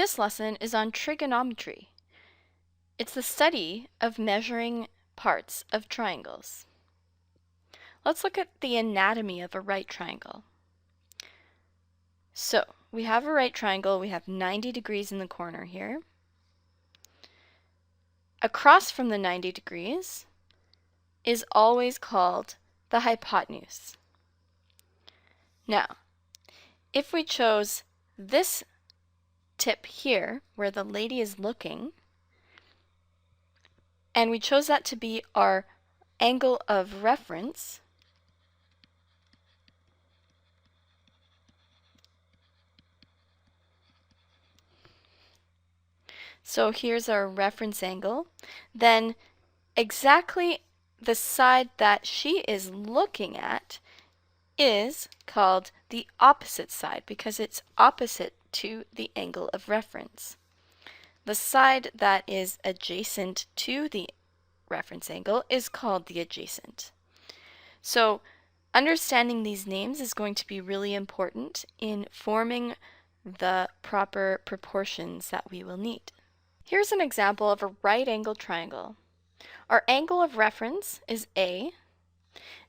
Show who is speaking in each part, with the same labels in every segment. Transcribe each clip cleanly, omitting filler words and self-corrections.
Speaker 1: This lesson is on trigonometry. It's the study of measuring parts of triangles. Let's look at the anatomy of a right triangle. So, we have a right triangle, we have 90 degrees in the corner here. Across from the 90 degrees is always called the hypotenuse. Now, if we chose this tip here, where the lady is looking, and we chose that to be our angle of reference, so here's our reference angle, then exactly the side that she is looking at is called the opposite side because it's opposite to the angle of reference. The side that is adjacent to the reference angle is called the adjacent. So understanding these names is going to be really important in forming the proper proportions that we will need. Here's an example of a right-angled triangle. Our angle of reference is A,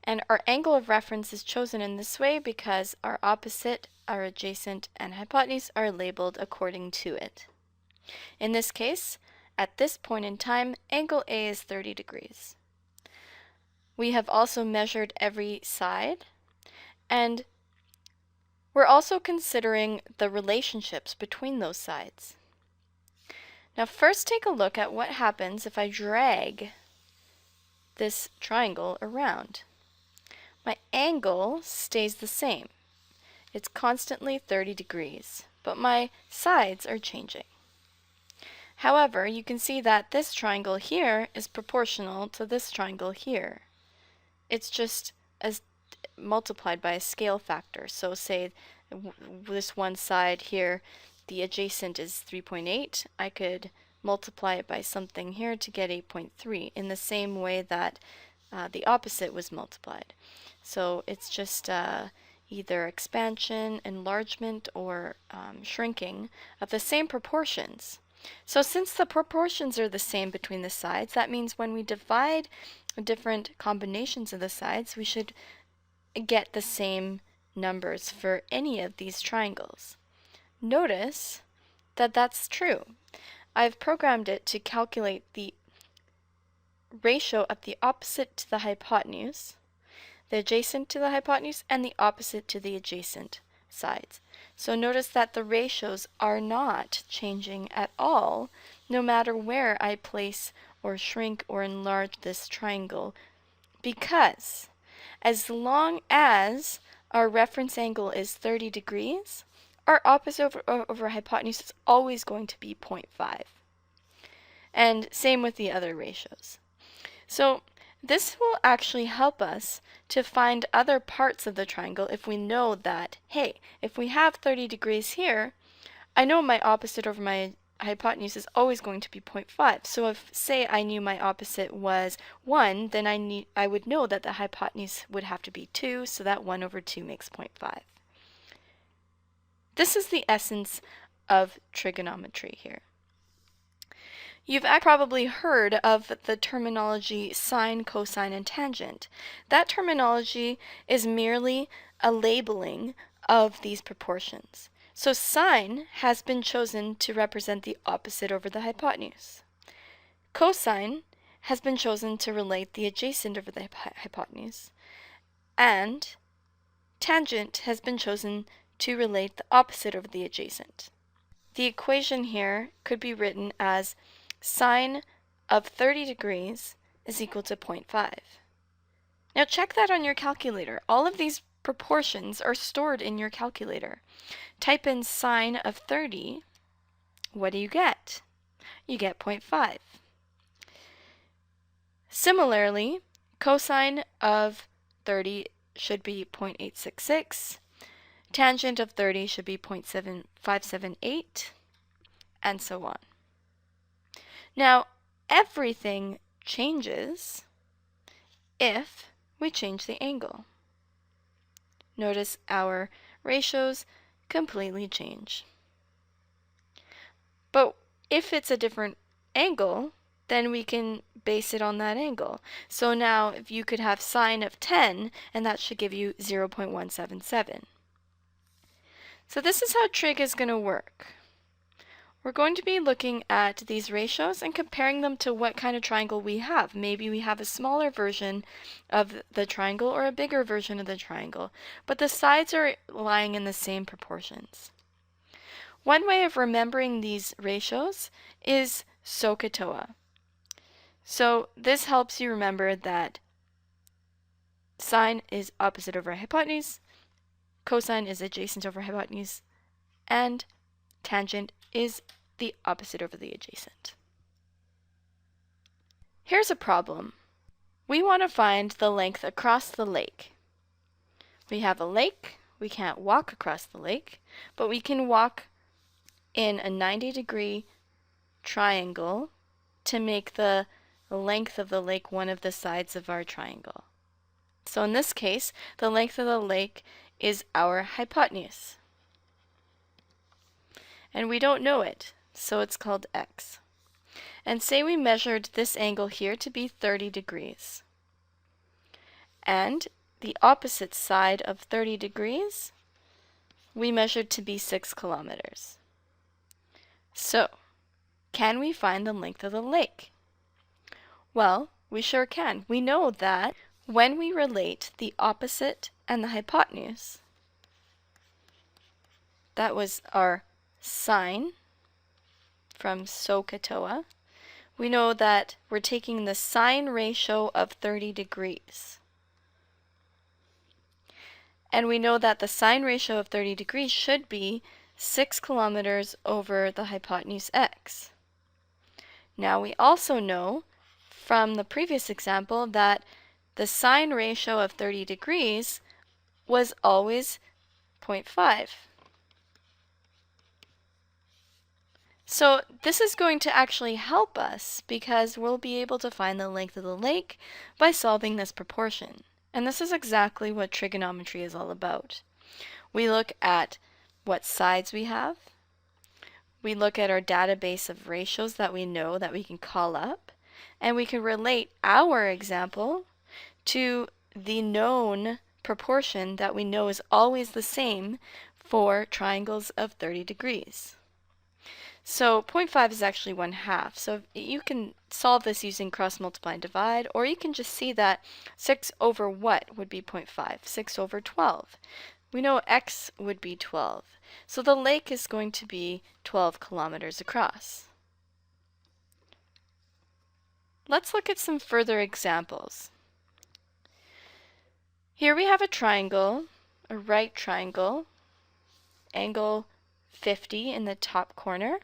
Speaker 1: and our angle of reference is chosen in this way because our opposite, our adjacent, and hypotenuse are labeled according to it. In this case, at this point in time, angle A is 30 degrees. We have also measured every side, and we're also considering the relationships between those sides. Now first take a look at what happens if I drag this triangle around. My angle stays the same. It's constantly 30 degrees, but my sides are changing. However, you can see that this triangle here is proportional to this triangle here. It's just as multiplied by a scale factor. So say this one side here, the adjacent is 3.8. I could multiply it by something here to get 8.3 in the same way that the opposite was multiplied. So it's just either expansion, enlargement, or shrinking of the same proportions. So since the proportions are the same between the sides, that means when we divide different combinations of the sides, we should get the same numbers for any of these triangles. Notice that that's true. I've programmed it to calculate the ratio of the opposite to the hypotenuse, the adjacent to the hypotenuse, and the opposite to the adjacent sides. So notice that the ratios are not changing at all, no matter where I place or shrink or enlarge this triangle, because as long as our reference angle is 30 degrees, our opposite over hypotenuse is always going to be 0.5. And same with the other ratios. So this will actually help us to find other parts of the triangle if we know that, hey, if we have 30 degrees here, I know my opposite over my hypotenuse is always going to be 0.5. So if, say, I knew my opposite was 1, then I would know that the hypotenuse would have to be 2, so that 1 over 2 makes 0.5. This is the essence of trigonometry here. You've probably heard of the terminology sine, cosine, and tangent. That terminology is merely a labeling of these proportions. So sine has been chosen to represent the opposite over the hypotenuse. Cosine has been chosen to relate the adjacent over the hypotenuse. And tangent has been chosen to relate the opposite over the adjacent. The equation here could be written as sine of 30 degrees is equal to 0.5. Now check that on your calculator. All of these proportions are stored in your calculator. Type in sine of 30. What do you get? You get 0.5. Similarly, cosine of 30 should be 0.866. Tangent of 30 should be 0.7578, and so on. Now, everything changes if we change the angle. Notice our ratios completely change. But if it's a different angle, then we can base it on that angle. So now if you could have sine of 10, and that should give you 0.177. So this is how trig is going to work. We're going to be looking at these ratios and comparing them to what kind of triangle we have. Maybe we have a smaller version of the triangle or a bigger version of the triangle, but the sides are lying in the same proportions. One way of remembering these ratios is SOHCAHTOA. So this helps you remember that sine is opposite over hypotenuse, cosine is adjacent over hypotenuse, and tangent is the opposite over the adjacent. Here's a problem. We want to find the length across the lake. We have a lake. We can't walk across the lake, but we can walk in a 90-degree triangle to make the length of the lake one of the sides of our triangle. So in this case, the length of the lake is our hypotenuse. And we don't know it, so it's called x. And say we measured this angle here to be 30 degrees. And the opposite side of 30 degrees we measured to be 6 kilometers. So, can we find the length of the lake? Well, we sure can. We know that when we relate the opposite and the hypotenuse, that was our sine from SOHCAHTOA, we know that we're taking the sine ratio of 30 degrees. And we know that the sine ratio of 30 degrees should be 6 kilometers over the hypotenuse x. Now we also know from the previous example that the sine ratio of 30 degrees was always 0.5. So this is going to actually help us because we'll be able to find the length of the lake by solving this proportion. And this is exactly what trigonometry is all about. We look at what sides we have. We look at our database of ratios that we know that we can call up. And we can relate our example to the known proportion that we know is always the same for triangles of 30 degrees. So 0.5 is actually 1/2. So you can solve this using cross multiply and divide, or you can just see that 6 over what would be 0.5? 6 over 12. We know x would be 12. So the lake is going to be 12 kilometers across. Let's look at some further examples. Here we have a triangle, a right triangle, angle 50 in the top corner.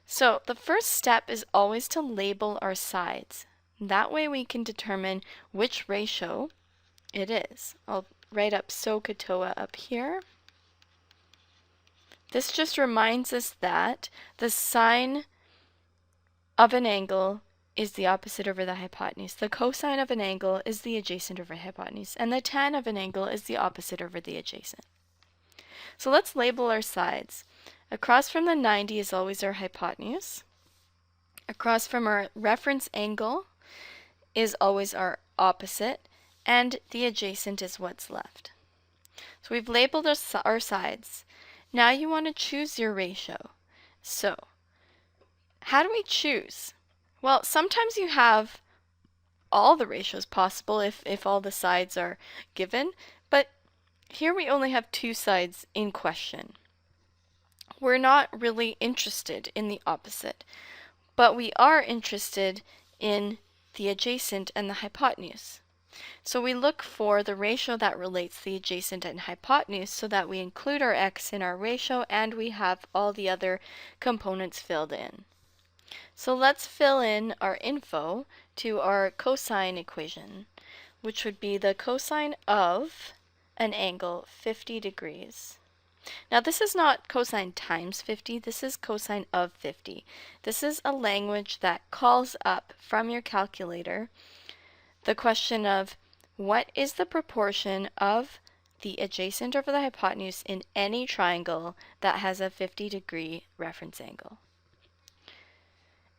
Speaker 1: So the first step is always to label our sides. That way we can determine which ratio it is. I'll write up SOHCAHTOA up here. This just reminds us that the sine of an angle is the opposite over the hypotenuse. The cosine of an angle is the adjacent over hypotenuse, and the tan of an angle is the opposite over the adjacent. So let's label our sides. Across from the 90 is always our hypotenuse. Across from our reference angle is always our opposite, and the adjacent is what's left. So we've labeled our sides. Now you want to choose your ratio. So, how do we choose? Well, sometimes you have all the ratios possible if all the sides are given, but here we only have 2 sides in question. We're not really interested in the opposite, but we are interested in the adjacent and the hypotenuse. So we look for the ratio that relates the adjacent and hypotenuse so that we include our x in our ratio and we have all the other components filled in. So let's fill in our info to our cosine equation, which would be the cosine of an angle 50 degrees. Now this is not cosine times 50, this is cosine of 50. This is a language that calls up from your calculator the question of what is the proportion of the adjacent over the hypotenuse in any triangle that has a 50-degree reference angle.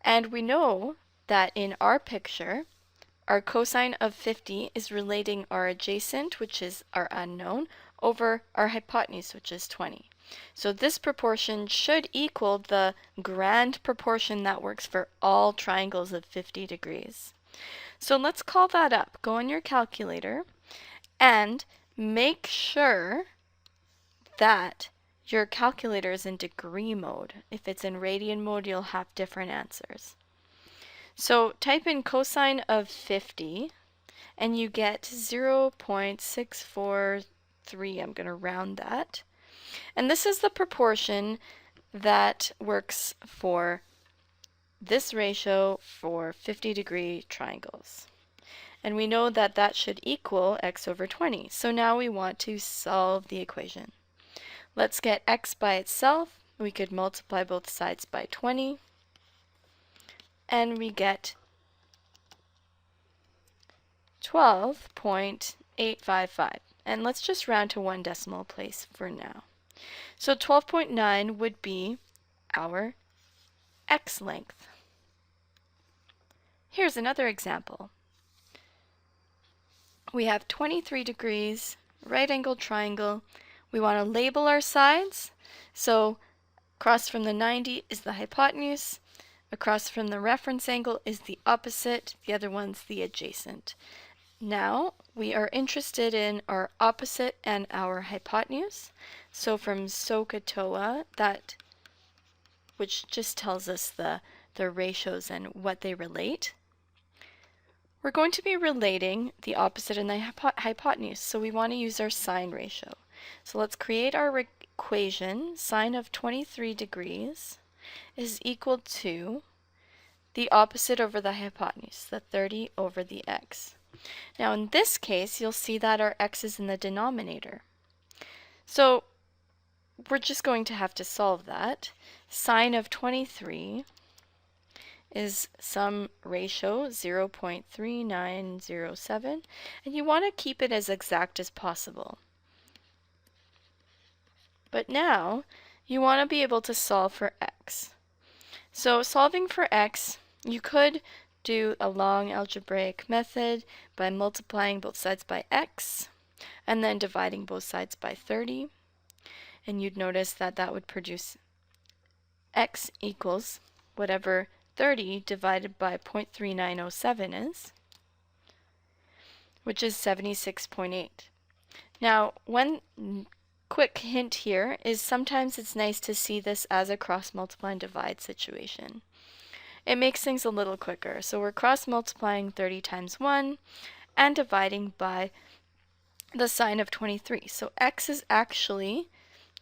Speaker 1: And we know that in our picture, our cosine of 50 is relating our adjacent, which is our unknown, over our hypotenuse, which is 20. So this proportion should equal the grand proportion that works for all triangles of 50 degrees. So let's call that up. Go on your calculator and make sure that your calculator is in degree mode. If it's in radian mode, you'll have different answers. So type in cosine of 50 and you get 0.643. I'm going to round that. And this is the proportion that works for this ratio for 50-degree triangles. And we know that that should equal x over 20. So now we want to solve the equation. Let's get x by itself. We could multiply both sides by 20. And we get 12.855. And let's just round to one decimal place for now. So 12.9 would be our x length. Here's another example. We have 23 degrees, right-angled triangle. We want to label our sides. So across from the 90 is the hypotenuse. Across from the reference angle is the opposite. The other one's the adjacent. Now we are interested in our opposite and our hypotenuse. So from SOHCAHTOA, which just tells us the ratios and what they relate, we're going to be relating the opposite and the hypotenuse. So we want to use our sine ratio. So let's create our equation. Sine of 23 degrees is equal to the opposite over the hypotenuse, the 30 over the x. Now in this case, you'll see that our x is in the denominator. So we're just going to have to solve that. Sine of 23 is some ratio 0.3907, and you want to keep it as exact as possible. But now you want to be able to solve for x. So solving for x, you could do a long algebraic method by multiplying both sides by x and then dividing both sides by 30. And you'd notice that that would produce x equals whatever 30 divided by 0.3907 is, which is 76.8. Now, one quick hint here is sometimes it's nice to see this as a cross multiply and divide situation. It makes things a little quicker. So we're cross multiplying 30 times 1 and dividing by the sine of 23. So x is actually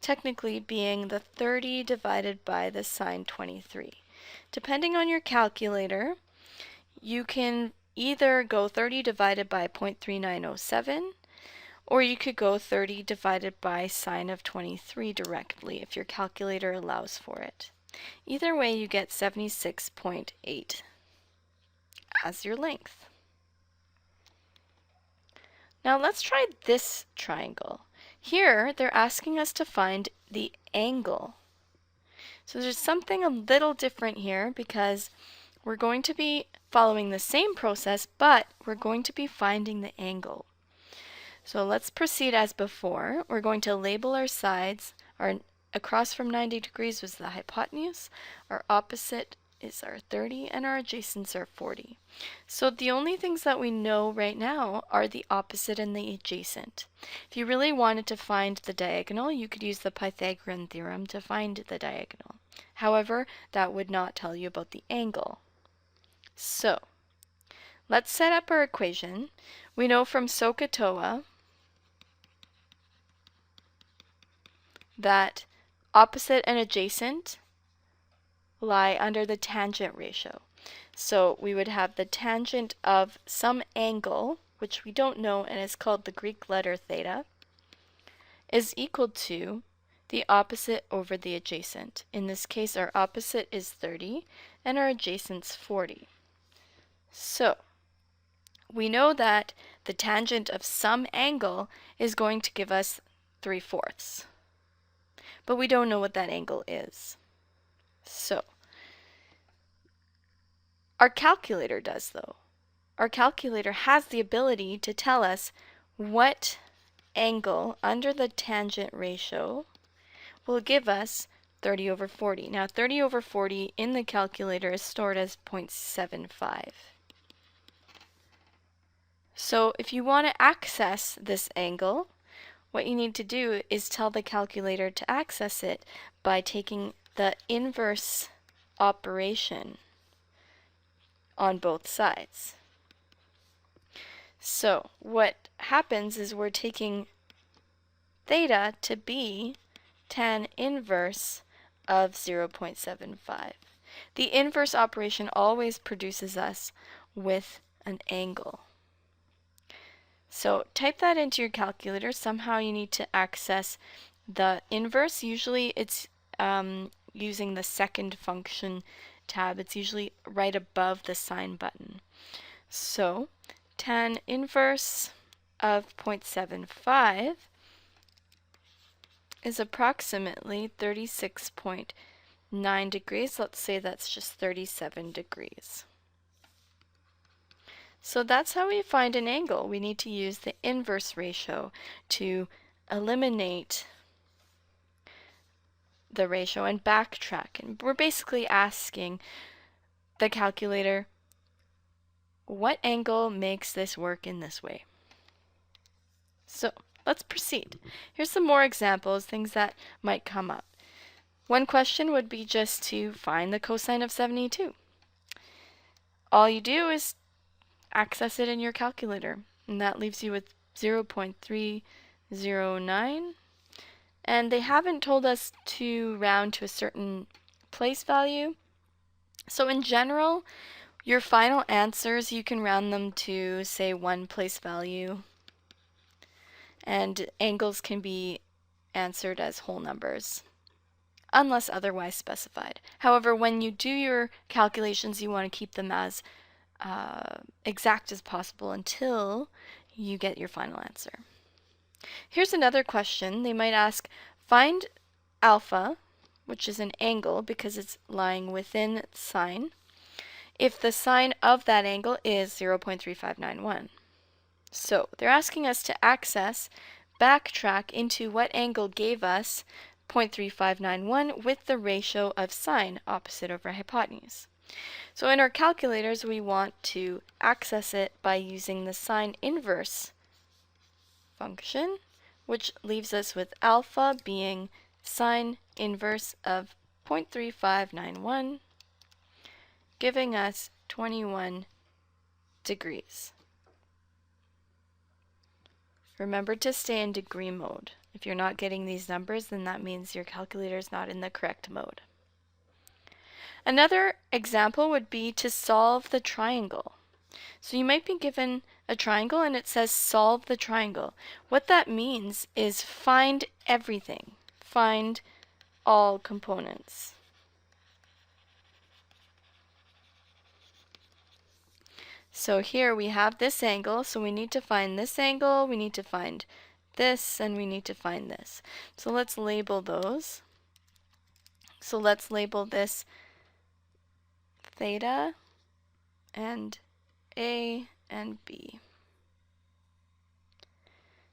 Speaker 1: technically being the 30 divided by the sine 23. Depending on your calculator, you can either go 30 divided by 0.3907, or you could go 30 divided by sine of 23 directly if your calculator allows for it. Either way, you get 76.8 as your length. Now let's try this triangle. Here, they're asking us to find the angle. So there's something a little different here because we're going to be following the same process, but we're going to be finding the angle. So let's proceed as before. We're going to label our sides. Our across from 90 degrees was the hypotenuse. Our opposite is our 30 and our adjacents are 40. So the only things that we know right now are the opposite and the adjacent. If you really wanted to find the diagonal, you could use the Pythagorean theorem to find the diagonal. However, that would not tell you about the angle. So let's set up our equation. We know from SOHCAHTOA that opposite and adjacent lie under the tangent ratio. So we would have the tangent of some angle, which we don't know and is called the Greek letter theta, is equal to the opposite over the adjacent. In this case, our opposite is 30 and our adjacent's 40. So we know that the tangent of some angle is going to give us 3/4. But we don't know what that angle is. So Our calculator does, though. Our calculator has the ability to tell us what angle under the tangent ratio will give us 30 over 40. Now 30 over 40 in the calculator is stored as 0.75. So if you want to access this angle, what you need to do is tell the calculator to access it by taking the inverse operation on both sides. So what happens is we're taking theta to be tan inverse of 0.75. The inverse operation always produces us with an angle. So type that into your calculator. Somehow you need to access the inverse. Usually it's using the second function tab. It's usually right above the sine button. So tan inverse of 0.75 is approximately 36.9 degrees. Let's say that's just 37 degrees. So that's how we find an angle. We need to use the inverse ratio to eliminate the ratio and backtrack. And we're basically asking the calculator, what angle makes this work in this way? So let's proceed. Here's some more examples, things that might come up. One question would be just to find the cosine of 72. All you do is access it in your calculator, and that leaves you with 0.309. And they haven't told us to round to a certain place value. So in general, your final answers, you can round them to, say, one place value. And angles can be answered as whole numbers, unless otherwise specified. However, when you do your calculations, you want to keep them as exact as possible until you get your final answer. Here's another question. They might ask, find alpha, which is an angle because it's lying within sine, if the sine of that angle is 0.3591. So they're asking us to backtrack into what angle gave us 0.3591 with the ratio of sine opposite over hypotenuse. So in our calculators, we want to access it by using the sine inverse function, which leaves us with alpha being sine inverse of 0.3591, giving us 21 degrees. Remember to stay in degree mode. If you're not getting these numbers, then that means your calculator is not in the correct mode. Another example would be to solve the triangle. So you might be given a triangle and it says solve the triangle. What that means is find everything. Find all components. So here we have this angle, so we need to find this angle, we need to find this, and we need to find this. So let's label those. So let's label this theta and A and B.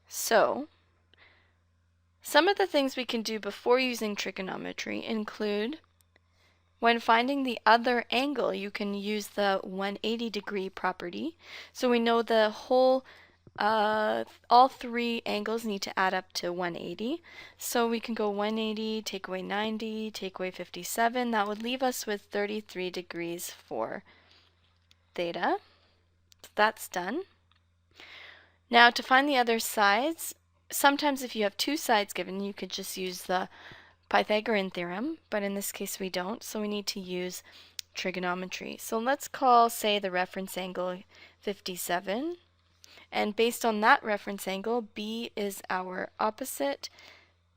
Speaker 1: So some of the things we can do before using trigonometry include, when finding the other angle, you can use the 180 degree property. So we know the whole, all three angles need to add up to 180. So we can go 180, take away 90, take away 57. That would leave us with 33 degrees for theta. So that's done. Now to find the other sides, sometimes if you have two sides given, you could just use the Pythagorean theorem, but in this case we don't, so we need to use trigonometry. So let's call, say, the reference angle 57, and based on that reference angle, B is our opposite,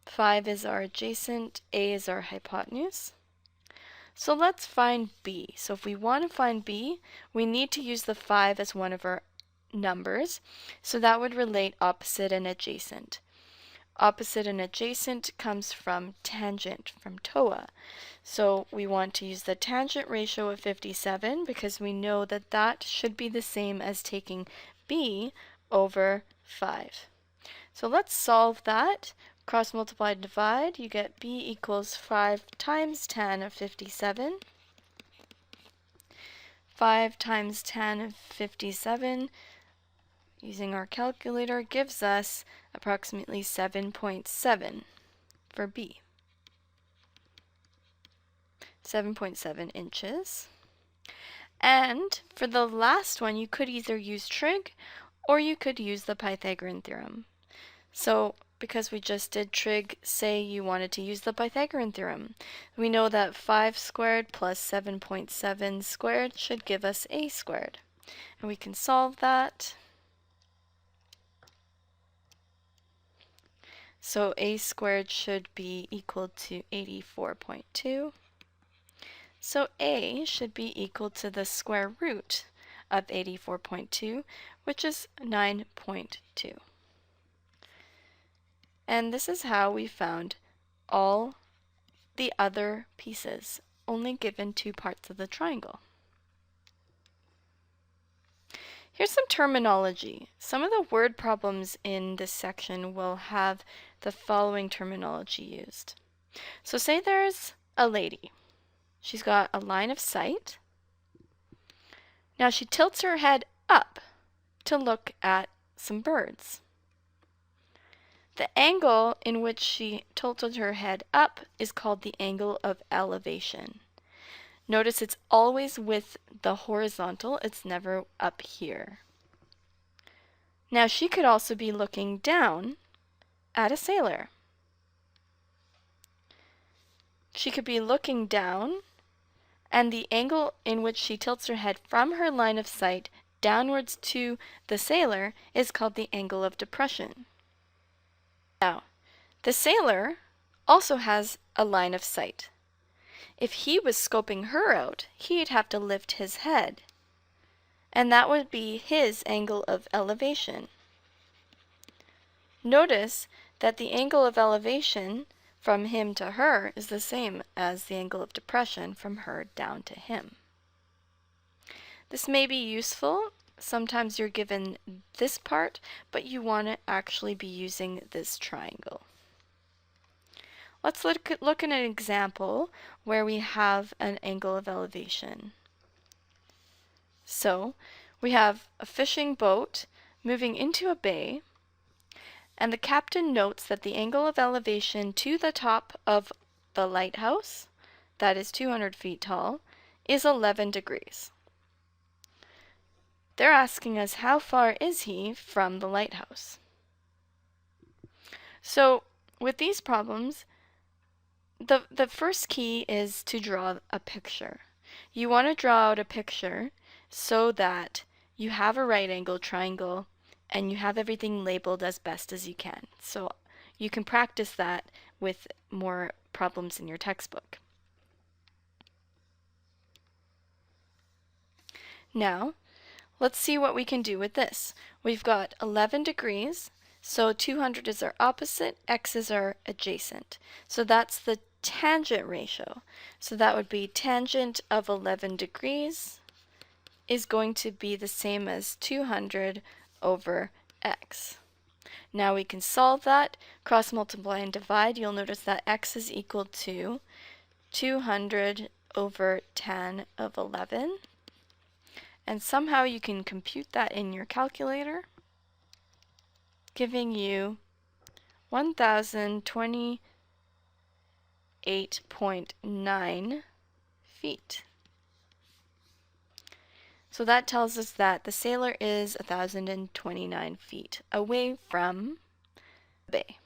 Speaker 1: 5 is our adjacent, A is our hypotenuse. So let's find B. So if we want to find B, we need to use the 5 as one of our numbers, so that would relate opposite and adjacent. Opposite and adjacent comes from tangent, from TOA. So we want to use the tangent ratio of 57 because we know that that should be the same as taking b over 5. So let's solve that. Cross multiply and divide, you get b equals 5 times tan of 57. 5 times tan of 57, using our calculator, gives us approximately 7.7 for b. 7.7 inches. And for the last one, you could either use trig or you could use the Pythagorean theorem. So because we just did trig, say you wanted to use the Pythagorean theorem. We know that 5 squared plus 7.7 squared should give us a squared. And we can solve that. So a squared should be equal to 84.2. So a should be equal to the square root of 84.2, which is 9.2. And this is how we found all the other pieces, only given 2 parts of the triangle. Here's some terminology. Some of the word problems in this section will have the following terminology used. So say there's a lady. She's got a line of sight. Now she tilts her head up to look at some birds. The angle in which she tilted her head up is called the angle of elevation. Notice it's always with the horizontal, it's never up here. Now she could also be looking down at a sailor. She could be looking down, and the angle in which she tilts her head from her line of sight downwards to the sailor is called the angle of depression. Now, the sailor also has a line of sight. If he was scoping her out, he'd have to lift his head, and that would be his angle of elevation. Notice that the angle of elevation from him to her is the same as the angle of depression from her down to him. This may be useful. Sometimes you're given this part, but you want to actually be using this triangle. Let's look at an example where we have an angle of elevation. So we have a fishing boat moving into a bay, and the captain notes that the angle of elevation to the top of the lighthouse, that is 200 feet tall, is 11 degrees. They're asking us how far is he from the lighthouse. So with these problems, the first key is to draw a picture. You want to draw out a picture so that you have a right angle triangle and you have everything labeled as best as you can. So you can practice that with more problems in your textbook. Now, let's see what we can do with this. We've got 11 degrees, so 200 is our opposite, x is our adjacent. So that's the tangent ratio. So that would be tangent of 11 degrees is going to be the same as 200 over x. Now we can solve that. Cross multiply and divide. You'll notice that x is equal to 200 over tan of 11. And somehow you can compute that in your calculator, giving you 1,028.9 feet. So that tells us that the sailor is 1,029 feet away from the bay.